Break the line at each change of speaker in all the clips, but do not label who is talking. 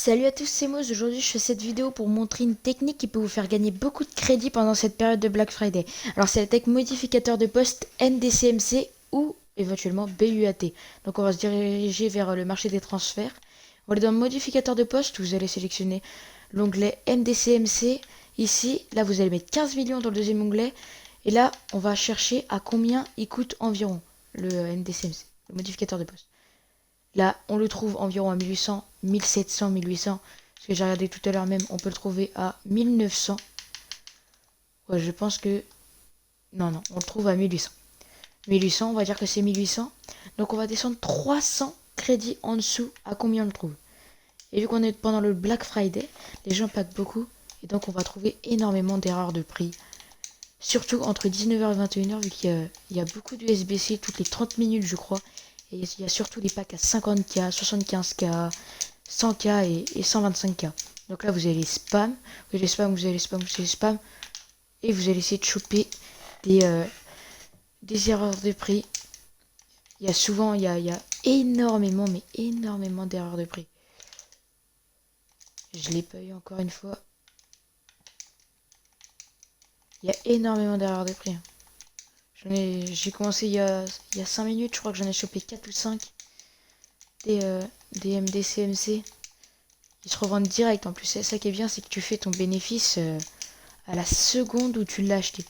Salut à tous, c'est Moz. Aujourd'hui, je fais cette vidéo pour montrer une technique qui peut vous faire gagner beaucoup de crédits pendant cette période de Black Friday. Alors, c'est la technique modificateur de poste NDCMC ou éventuellement BUAT. Donc, on va se diriger vers le marché des transferts. On va aller dans le modificateur de poste. Vous allez sélectionner l'onglet NDCMC. Ici, là, vous allez mettre 15 millions dans le deuxième onglet. Et là, on va chercher à combien il coûte environ le NDCMC, le modificateur de poste. Là, on le trouve environ à 1800, 1700, 1800. Parce que j'ai regardé tout à l'heure même, on peut le trouver à 1900. Ouais, je pense que... Non, on le trouve à 1800. 1800, on va dire que c'est 1800. Donc on va descendre 300 crédits en dessous. À combien on le trouve? Et vu qu'on est pendant le Black Friday, les gens packent beaucoup. Et donc on va trouver énormément d'erreurs de prix. Surtout entre 19h et 21h, vu qu'il y a beaucoup de SBC toutes les 30 minutes, je crois. Et il y a surtout des packs à 50k, 75k, 100k et 125k. Donc là, vous allez spam, vous allez spam, vous allez spam, vous allez spam. Et vous allez essayer de choper des erreurs de prix. Il y a souvent, il y a énormément, mais énormément d'erreurs de prix. Je l'ai pas eu encore une fois. Il y a énormément d'erreurs de prix. J'ai commencé il y a 5 minutes, je crois que j'en ai chopé 4 ou 5 des MDCMC. Ils se revendent direct en plus. C'est ça qui est bien, c'est que tu fais ton bénéfice à la seconde où tu l'as acheté.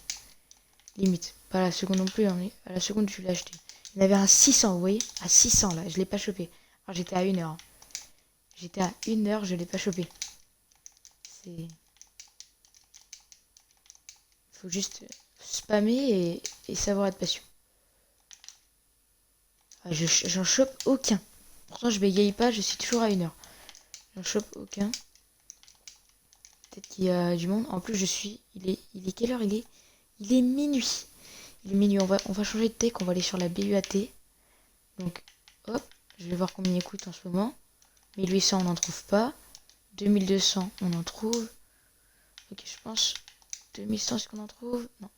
Limite. Pas à la seconde non plus, hein, mais à la seconde où tu l'as acheté. Il y en avait un 600, vous voyez? À 600 là, je l'ai pas chopé. Alors j'étais à 1 heure. J'étais à 1 heure, je l'ai pas chopé. C'est... Faut juste spammer et savoir être patient. Ah, j'en chope aucun. Pourtant je bégaye pas, je suis toujours à 1 heure. J'en chope aucun. Peut-être qu'il y a du monde. En plus il est quelle heure? Il est minuit. Il est minuit. On va changer de tech, on va aller sur la BUAT. Donc hop, je vais voir combien il coûte en ce moment. 1800 on n'en trouve pas. 2200 on en trouve. Ok, je pense 2100 est-ce qu'on en trouve? Non.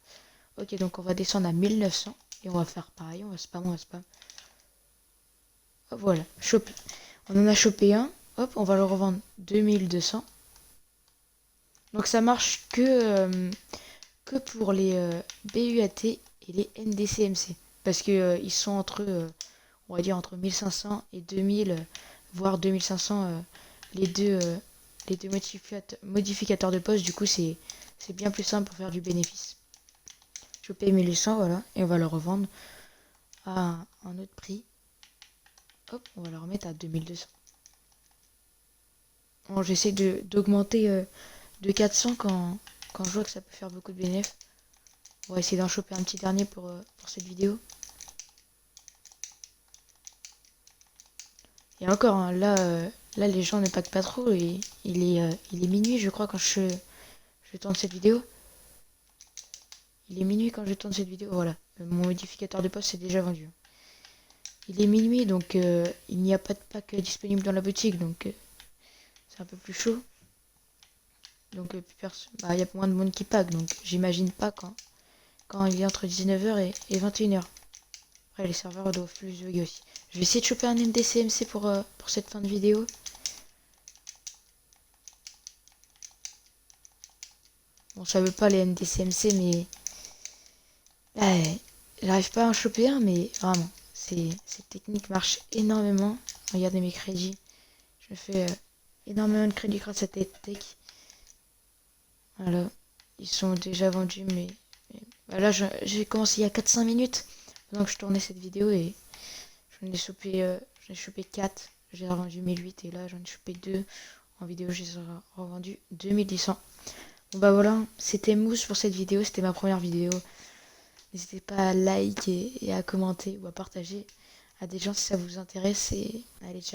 Ok, donc on va descendre à 1900 et on va faire pareil, on va spam. Hop, voilà, chopé. On en a chopé un. Hop, on va le revendre 2200. Donc ça marche que pour les BUAT et les NDCMC. Parce que ils sont on va dire entre 1500 et 2000, voire 2500, les deux modificateurs de poste. Du coup, c'est bien plus simple pour faire du bénéfice. Je paye 1800, voilà, et on va le revendre à un autre prix. Hop, on va le remettre à 2200. Bon, j'essaie d'augmenter de 400 quand je vois que ça peut faire beaucoup de bénéfices. On va essayer d'en choper un petit dernier pour cette vidéo. Et encore, hein, là les gens ne packent pas trop. Et il est minuit, je crois, quand je tourne cette vidéo. Il est minuit quand je tourne cette vidéo. Voilà, mon modificateur de poste est déjà vendu. Il est minuit, donc il n'y a pas de pack disponible dans la boutique. Donc c'est un peu plus chaud. Donc il y a moins de monde qui pack. Donc j'imagine pas quand il est entre 19h et 21h. Après, les serveurs doivent plus jouer aussi. Je vais essayer de choper un NDCMC pour cette fin de vidéo. Bon, ça veut pas les NDCMC, mais... j'arrive pas à en choper un, mais vraiment, cette technique marche énormément. Regardez mes crédits. Je fais énormément de crédits grâce à cette tech. Voilà, ils sont déjà vendus, mais là, j'ai commencé il y a 4-5 minutes. Pendant que je tournais cette vidéo et j'en ai chopé 4, j'ai revendu 1008 et là j'en ai chopé 2 en vidéo, j'ai revendu 2100. Bon bah voilà, c'était Mousse pour cette vidéo, c'était ma première vidéo. N'hésitez pas à like et à commenter ou à partager à des gens si ça vous intéresse et allez ciao.